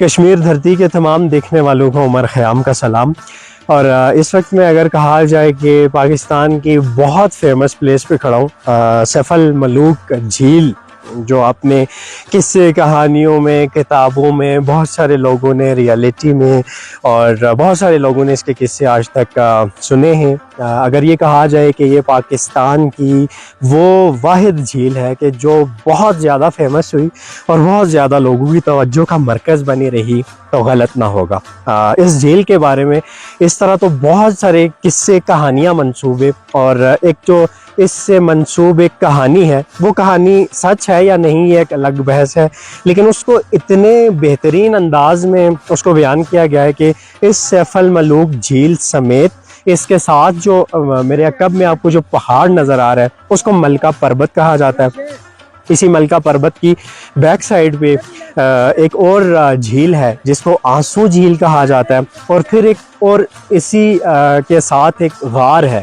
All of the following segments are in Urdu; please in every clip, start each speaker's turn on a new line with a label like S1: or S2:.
S1: کشمیر دھرتی کے تمام دیکھنے والوں کو عمر خیام کا سلام۔ اور اس وقت میں اگر کہا جائے کہ پاکستان کی بہت فیمس پلیس پہ کھڑا ہوں، سیف الملوک جھیل، جو آپ نے قصے کہانیوں میں، کتابوں میں، بہت سارے لوگوں نے ریئلٹی میں، اور بہت سارے لوگوں نے اس کے قصے آج تک سنے ہیں۔ اگر یہ کہا جائے کہ یہ پاکستان کی وہ واحد جھیل ہے کہ جو بہت زیادہ فیمس ہوئی اور بہت زیادہ لوگوں کی توجہ کا مرکز بنی رہی، تو غلط نہ ہوگا۔ اس جھیل کے بارے میں اس طرح تو بہت سارے قصے کہانیاں منسوبے، اور ایک جو اس سے منسوب ایک کہانی ہے، وہ کہانی سچ ہے یا نہیں یہ ایک الگ بحث ہے، لیکن اس کو اتنے بہترین انداز میں اس کو بیان کیا گیا ہے کہ اس سیف الملوک جھیل سمیت اس کے ساتھ جو میرے عقب میں آپ کو جو پہاڑ نظر آ رہا ہے، اس کو ملکہ پربت کہا جاتا ہے۔ اسی ملکہ پربت کی بیک سائڈ پہ ایک اور جھیل ہے جس کو آنسو جھیل کہا جاتا ہے، اور پھر ایک اور اسی کے ساتھ ایک غار ہے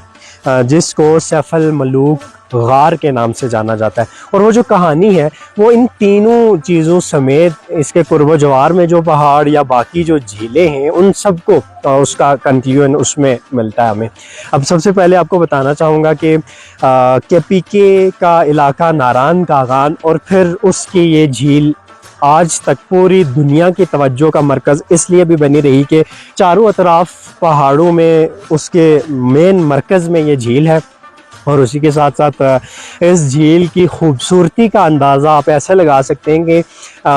S1: جس کو سیف الملوک غار کے نام سے جانا جاتا ہے۔ اور وہ جو کہانی ہے وہ ان تینوں چیزوں سمیت اس کے قرب و جوار میں جو پہاڑ یا باقی جو جھیلیں ہیں ان سب کو اس کا کنکلیوژن اس میں ملتا ہے ہمیں۔ اب سب سے پہلے آپ کو بتانا چاہوں گا کہ کے پی کے کا علاقہ ناران کاغان، اور پھر اس کی یہ جھیل آج تک پوری دنیا کی توجہ کا مرکز اس لیے بھی بنی رہی کہ چاروں اطراف پہاڑوں میں اس کے مین مرکز میں یہ جھیل ہے، اور اسی کے ساتھ ساتھ اس جھیل کی خوبصورتی کا اندازہ آپ ایسے لگا سکتے ہیں کہ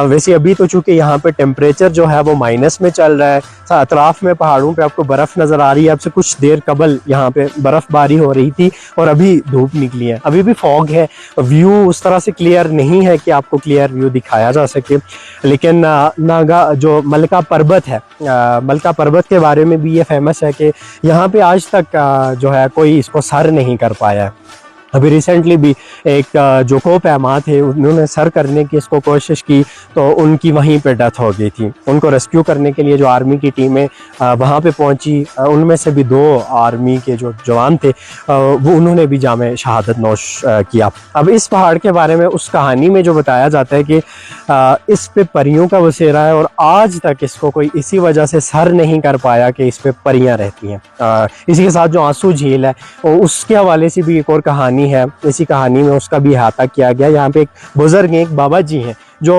S1: ویسے ابھی تو چونکہ یہاں پہ ٹیمپریچر جو ہے وہ مائنس میں چل رہا ہے، اطراف میں پہاڑوں پہ آپ کو برف نظر آ رہی ہے، اب سے کچھ دیر قبل یہاں پہ برف باری ہو رہی تھی اور ابھی دھوپ نکلی ہے، ابھی بھی فوگ ہے، ویو اس طرح سے کلیئر نہیں ہے کہ آپ کو کلیئر ویو دکھایا جا سکے۔ لیکن جو ملکہ پربت ہے، ملکہ پربت کے بارے میں بھی یہ فیمس ہے کہ یہاں پہ آج تک جو ہے کوئی اس کو سر نہیں کر پایا ہے۔ ابھی ریسنٹلی بھی ایک جو کو پیما تھے انہوں نے سر کرنے کی اس کو کوشش کی تو ان کی وہیں پہ ڈیتھ ہو گئی تھی۔ ان کو ریسکیو کرنے کے لیے جو آرمی کی ٹیمیں وہاں پہ پہنچی، ان میں سے بھی 2 آرمی کے جو جوان تھے وہ انہوں نے بھی جام شہادت نوش کیا۔ اب اس پہاڑ کے بارے میں اس کہانی میں جو بتایا جاتا ہے کہ اس پہ پریوں کا بسیرا ہے، اور آج تک اس کو کوئی اسی وجہ سے سر نہیں کر پایا کہ اس پہ پریاں رہتی ہیں۔ اسی کے ساتھ جو آنسو جھیل ہے اس کے حوالے سے بھی ایک اور کہانی ہے، اسی کہانی میں اس کا بھی احاطہ کیا گیا۔ یہاں پہ ایک بزرگ ہیں، ایک بابا جی ہیں جو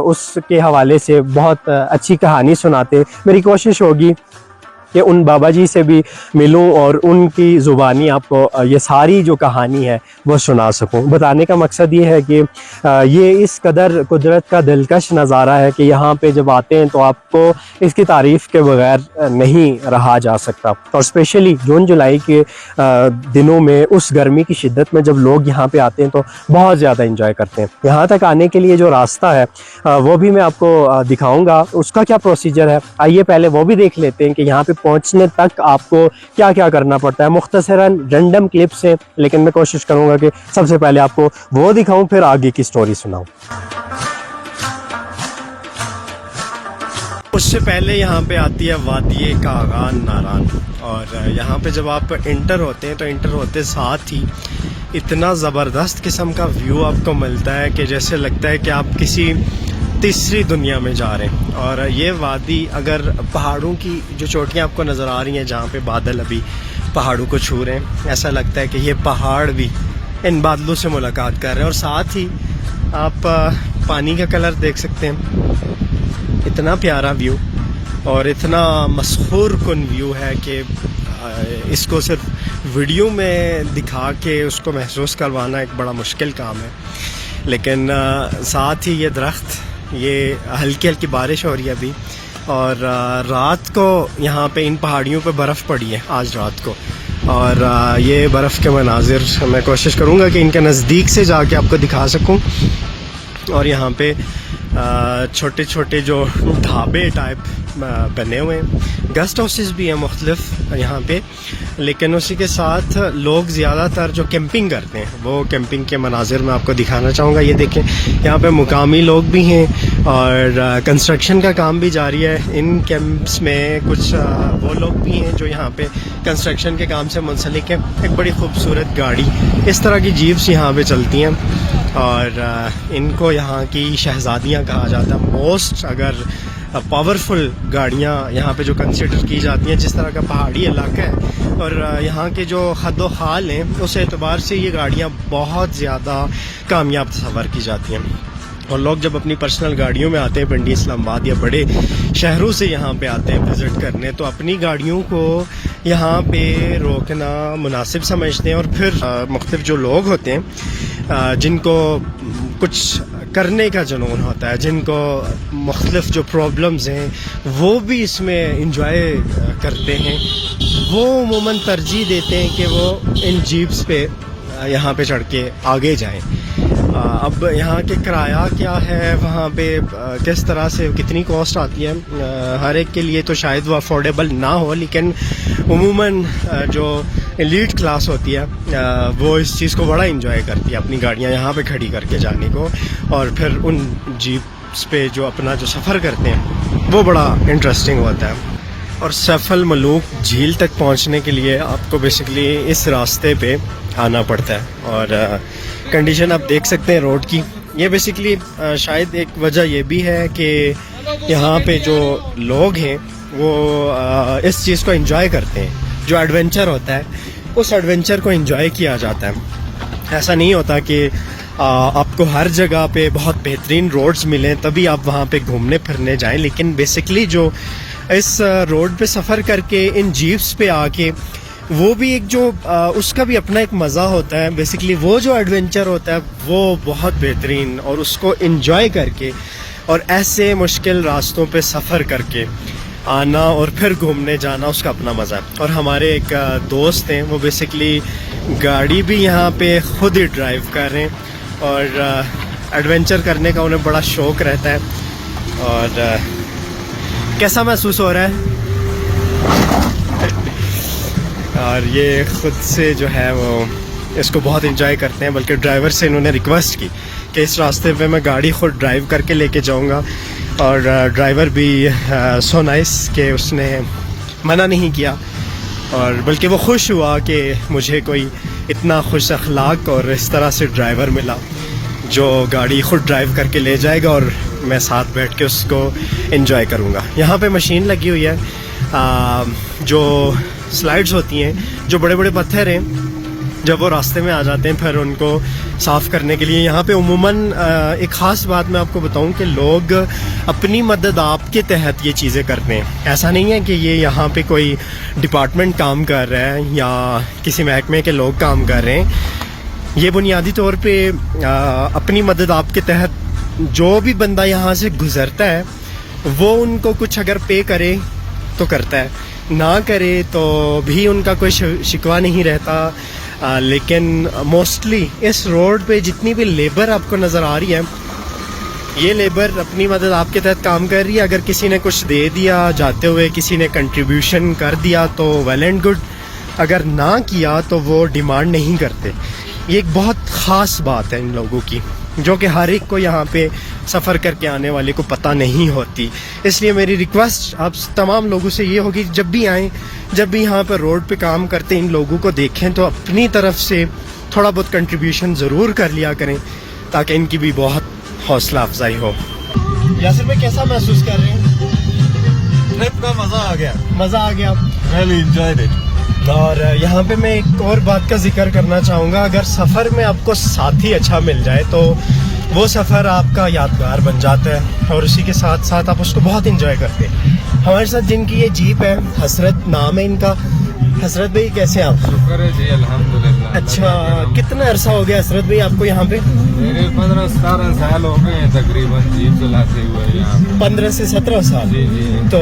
S1: اس کے حوالے سے بہت اچھی کہانی سناتے۔ میری کوشش ہوگی کہ ان بابا جی سے بھی ملوں اور ان کی زبانی آپ کو یہ ساری جو کہانی ہے وہ سنا سکوں۔ بتانے کا مقصد یہ ہے کہ یہ اس قدر قدرت کا دلکش نظارہ ہے کہ یہاں پہ جب آتے ہیں تو آپ کو اس کی تعریف کے بغیر نہیں رہا جا سکتا، اور اسپیشلی جون جولائی کے دنوں میں اس گرمی کی شدت میں جب لوگ یہاں پہ آتے ہیں تو بہت زیادہ انجوائے کرتے ہیں۔ یہاں تک آنے کے لیے جو راستہ ہے وہ بھی میں آپ کو دکھاؤں گا، اس کا کیا پروسیجر ہے۔ آئیے پہلے وہ بھی دیکھ لیتے ہیں کہ یہاں پہ پہنچنے تک آپ کو کیا کیا کرنا پڑتا ہے۔ مختصراً رینڈم کلپس ہیں، لیکن میں کوشش کروں گا کہ سب سے پہلے آپ کو وہ دکھاؤں، پھر آگے کی سٹوری سناؤں۔ اس سے پہلے یہاں پہ آتی ہے وادی کاغان ناران، اور یہاں پہ جب آپ انٹر ہوتے ہیں تو انٹر ہوتے ساتھ ہی اتنا زبردست قسم کا ویو آپ کو ملتا ہے کہ جیسے لگتا ہے کہ آپ کسی تیسری دنیا میں جا رہے ہیں۔ اور یہ وادی اگر پہاڑوں کی جو چوٹیاں آپ کو نظر آ رہی ہیں جہاں پہ بادل ابھی پہاڑوں کو چھو رہے ہیں، ایسا لگتا ہے کہ یہ پہاڑ بھی ان بادلوں سے ملاقات کر رہے ہیں۔ اور ساتھ ہی آپ پانی کا کلر دیکھ سکتے ہیں، اتنا پیارا ویو اور اتنا مسحور کن ویو ہے کہ اس کو صرف ویڈیو میں دکھا کے اس کو محسوس کروانا ایک بڑا مشکل کام ہے۔ لیکن ساتھ ہی یہ درخت، یہ ہلکی ہلکی بارش ہو رہی ہے ابھی، اور رات کو یہاں پہ ان پہاڑیوں پہ برف پڑی ہے آج رات کو، اور یہ برف کے مناظر میں کوشش کروں گا کہ ان کے نزدیک سے جا کے آپ کو دکھا سکوں۔ اور یہاں پہ چھوٹے چھوٹے جو ڈھابے ٹائپ بنے ہوئے ہیں، گیسٹ ہاؤسز بھی ہیں مختلف یہاں پہ، لیکن اسی کے ساتھ لوگ زیادہ تر جو کیمپنگ کرتے ہیں وہ کیمپنگ کے مناظر میں آپ کو دکھانا چاہوں گا۔ یہ دیکھیں یہاں پہ مقامی لوگ بھی ہیں اور کنسٹرکشن کا کام بھی جاری ہے۔ ان کیمپس میں کچھ وہ لوگ بھی ہیں جو یہاں پہ کنسٹرکشن کے کام سے منسلک ہیں۔ ایک بڑی خوبصورت گاڑی، اس طرح کی جیپس یہاں پہ چلتی ہیں، اور ان کو یہاں کی شہزادیاں کہا جاتا ہے۔ موسٹ اگر پاورفل گاڑیاں یہاں پہ جو کنسیڈر کی جاتی ہیں. جس طرح کا پہاڑی علاقہ ہے اور یہاں کے جو خد و خال ہیں اس اعتبار سے یہ گاڑیاں بہت زیادہ کامیاب تصور کی جاتی ہیں. اور لوگ جب اپنی پرسنل گاڑیوں میں آتے ہیں پنڈی اسلام آباد یا بڑے شہروں سے یہاں پہ آتے ہیں وزٹ کرنے, تو اپنی گاڑیوں کو یہاں پہ روکنا مناسب سمجھتے ہیں. اور پھر مختلف جو لوگ ہوتے ہیں جن کو کچھ کرنے کا جنون ہوتا ہے, جن کو مختلف جو پرابلمز ہیں وہ بھی اس میں انجوائے کرتے ہیں, وہ عموماً ترجیح دیتے ہیں کہ وہ ان جیپس پہ یہاں پہ چڑھ کے آگے جائیں. اب یہاں کے کرایہ کیا ہے, وہاں پہ کس طرح سے کتنی کاسٹ آتی ہے, ہر ایک کے لیے تو شاید وہ افورڈیبل نہ ہو, لیکن عموماً جو ایلیٹ کلاس ہوتی ہے وہ اس چیز کو بڑا انجوائے کرتی ہے, اپنی گاڑیاں یہاں پہ کھڑی کر کے جانے کو, اور پھر ان جیپس پہ جو اپنا جو سفر کرتے ہیں وہ بڑا انٹرسٹنگ ہوتا ہے. اور سیف الملوک جھیل تک پہنچنے کے لیے آپ کو بیسکلی اس راستے پہ آنا پڑتا ہے. اور کنڈیشن آپ دیکھ سکتے ہیں روڈ کی. یہ بیسکلی شاید ایک وجہ یہ بھی ہے کہ یہاں پہ جو لوگ ہیں وہ اس چیز کو انجوائے کرتے ہیں, جو ایڈونچر ہوتا ہے اس ایڈونچر کو انجوائے کیا جاتا ہے. ایسا نہیں ہوتا کہ آپ کو ہر جگہ پہ بہت بہترین روڈز ملیں تبھی آپ وہاں پہ گھومنے پھرنے جائیں, لیکن بیسکلی جو اس روڈ پہ سفر کر کے ان جیپس پہ آ کے وہ بھی ایک جو اس کا بھی اپنا ایک مزہ ہوتا ہے. بیسکلی وہ جو ایڈونچر ہوتا ہے وہ بہت بہترین, اور اس کو انجوائے کر کے اور ایسے مشکل راستوں پہ سفر کر کے آنا اور پھر گھومنے جانا اس کا اپنا مزہ ہے. اور ہمارے ایک دوست ہیں وہ بیسکلی گاڑی بھی یہاں پہ خود ہی ڈرائیو کر رہے ہیں اور ایڈونچر کرنے کا انہیں بڑا شوق رہتا ہے. اور کیسا محسوس ہو رہا ہے؟ اور یہ خود سے جو ہے وہ اس کو بہت انجوائے کرتے ہیں, بلکہ ڈرائیور سے انہوں نے ریکویسٹ کی کہ اس راستے پہ میں گاڑی خود ڈرائیو کر کے لے کے جاؤں گا, اور ڈرائیور بھی سو نائس کہ اس نے منع نہیں کیا, اور بلکہ وہ خوش ہوا کہ مجھے کوئی اتنا خوش اخلاق اور اس طرح سے ڈرائیور ملا جو گاڑی خود ڈرائیو کر کے لے جائے گا اور میں ساتھ بیٹھ کے اس کو انجوائے کروں گا. یہاں پہ مشین لگی ہوئی ہے جو سلائڈز ہوتی ہیں, جو بڑے بڑے پتھر ہیں جب وہ راستے میں آ جاتے ہیں پھر ان کو صاف کرنے کے لیے یہاں پہ عموماً ایک خاص بات میں آپ کو بتاؤں کہ لوگ اپنی مدد آپ کے تحت یہ چیزیں کرتے ہیں. ایسا نہیں ہے کہ یہ یہاں پہ کوئی ڈپارٹمنٹ کام کر رہا ہے یا کسی محکمے کے لوگ کام کر رہے ہیں. یہ بنیادی طور پہ اپنی مدد آپ کے تحت جو بھی بندہ یہاں سے گزرتا ہے وہ ان کو کچھ اگر پے کرے تو کرتا ہے, نہ کرے تو بھی ان کا کوئی شکوہ نہیں رہتا. لیکن موسٹلی اس روڈ پہ جتنی بھی لیبر آپ کو نظر آ رہی ہے یہ لیبر اپنی مدد آپ کے تحت کام کر رہی ہے. اگر کسی نے کچھ دے دیا جاتے ہوئے, کسی نے کنٹریبیوشن کر دیا تو ویل اینڈ گڈ, اگر نہ کیا تو وہ ڈیمانڈ نہیں کرتے. یہ ایک بہت خاص بات ہے ان لوگوں کی جو کہ ہر ایک کو یہاں پہ سفر کر کے آنے والے کو پتہ نہیں ہوتی. اس لیے میری ریکویسٹ آپ تمام لوگوں سے یہ ہوگی جب بھی آئیں, جب بھی یہاں پر روڈ پہ کام کرتے ان لوگوں کو دیکھیں تو اپنی طرف سے تھوڑا بہت کنٹریبیوشن ضرور کر لیا کریں تاکہ ان کی بھی بہت حوصلہ افزائی ہو. یاسر بھائی کیسا محسوس کر رہے ہیں؟
S2: ٹرپ کا مزہ آ گیا,
S1: مزہ آ گیا,
S2: ریلی انجوائڈ اٹ.
S1: اور یہاں پہ میں ایک اور بات کا ذکر کرنا چاہوں گا, اگر سفر میں آپ کو ساتھی اچھا مل جائے تو وہ سفر آپ کا یادگار بن جاتا ہے اور اسی کے ساتھ ساتھ آپ اس کو بہت انجوائے کرتے ہیں. ہمارے ساتھ جن کی یہ جیپ ہے, حسرت نام ہے ان کا. حسرت بھائی کیسے ہیں آپ؟
S2: شکر ہے جی, الحمدللہ.
S1: اچھا, کتنا عرصہ ہو گیا حسرت بھائی آپ کو یہاں پہ؟
S2: میرے 15-17 سال ہو گئے ہیں تقریباً جیپ چلاتے ہوئے یہاں پہ.
S1: 15 سے 17 سال؟
S2: جی جی.
S1: تو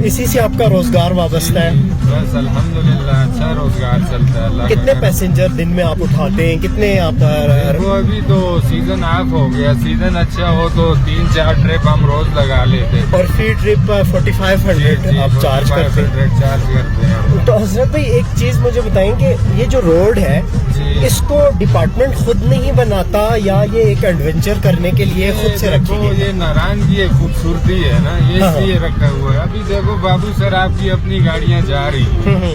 S1: اسی سے آپ کا روزگار وابستہ ہے؟
S2: بس الحمدللہ اچھا روزگار چلتا ہے. اللہ
S1: کتنے پیسنجر دن میں آپ اٹھاتے ہیں, کتنے آپ؟
S2: ابھی تو سیزن آف ہو گیا, سیزن اچھا ہو تو 3-4 ٹرپ ہم روز لگا لیتے.
S1: اور فی ٹرپ 4500 آپ چارج کرتے ہیں. تو حضرت بھائی ایک چیز مجھے بتائیں کہ یہ جو روڈ ہے اس کو ڈپارٹمنٹ خود نہیں بناتا یا یہ ایک ایڈونچر کرنے کے لیے خود سے رکھی گئی؟
S2: یہ نارائن کی ایک خوبصورتی ہے نا, یہ اس لیے رکھا ہوا ہے. ابھی دیکھو بابو سر آپ کی اپنی گاڑیاں جا رہی ہیں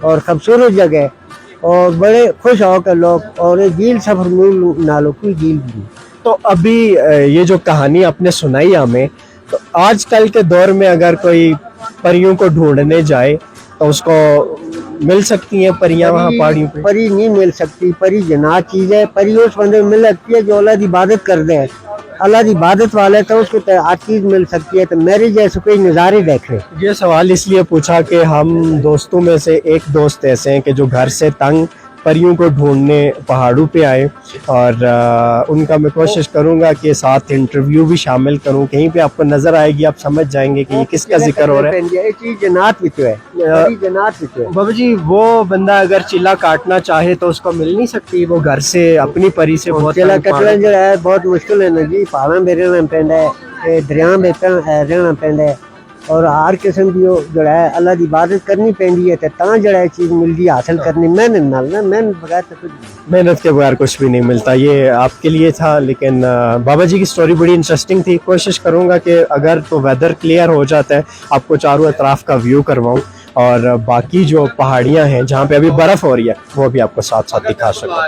S3: اور خوبصورت جگہ ہے اور بڑے خوش ہو کر لوگ، اور یہ جھیل سفر مول نالوں کی جھیل بھی۔
S1: تو ابھی یہ جو کہانی آپ نے سنائی ہمیں، تو آج کل کے دور میں اگر کوئی پریوں کو ڈھونڈنے جائے تو اس کو مل سکتی ہیں پریاں وہاں پہاڑیوں پہ؟
S3: پری نہیں مل سکتی، پری جنات چیز ہے، پری اس بندے میں مل سکتی ہے جو اللہ کی عبادت کرتے ہیں، اللہ کی عبادت والے تو اس کو ہر چیز مل سکتی ہے، تو میرے جیسے کوئی نظارے دیکھے۔
S1: یہ سوال اس لیے پوچھا کہ ہم دوستوں میں سے ایک دوست ایسے ہیں کہ جو گھر سے تنگ پریوں کو ڈھونڈنے پہاڑوں پہ آئے، اور ان کا میں کوشش کروں گا کہ ساتھ انٹرویو بھی شامل کروں، کہیں پہ آپ کو نظر آئے گی، آپ سمجھ جائیں گے کہ یہ کس کا ذکر ہو رہا ہے۔
S3: یہ چیز جنات وچ ہے، پری جنات وچ ہے۔
S1: بابا جی وہ بندہ اگر چیلا کاٹنا چاہے تو اس کو مل نہیں سکتی؟ وہ گھر سے اپنی پری سے بہت
S3: چلا
S1: تنگ
S3: کٹنا جو ہے بہت مشکل ہے نا جی، پہاڑاں میں رہنا پیندا ہے، دریاں میں رہنا پیندا ہے، اور ہر قسم کی جو ہے اللہ کی عبادت کرنی پیندی ہے، تے تاں جو ہے چیز ملدی حاصل کرنی محنت نال نا، محنت بغیر تو کچھ نہیں۔
S1: محنت کے بغیر کچھ بھی نہیں ملتا، یہ آپ کے لیے تھا۔ لیکن بابا جی کی سٹوری بڑی انٹرسٹنگ تھی، کوشش کروں گا کہ اگر تو ویدر کلیئر ہو جاتا ہے آپ کو چاروں اطراف کا ویو کرواؤں، اور باقی جو پہاڑیاں ہیں جہاں پہ ابھی برف ہو رہی ہے وہ بھی آپ کو ساتھ ساتھ دکھا سکوں۔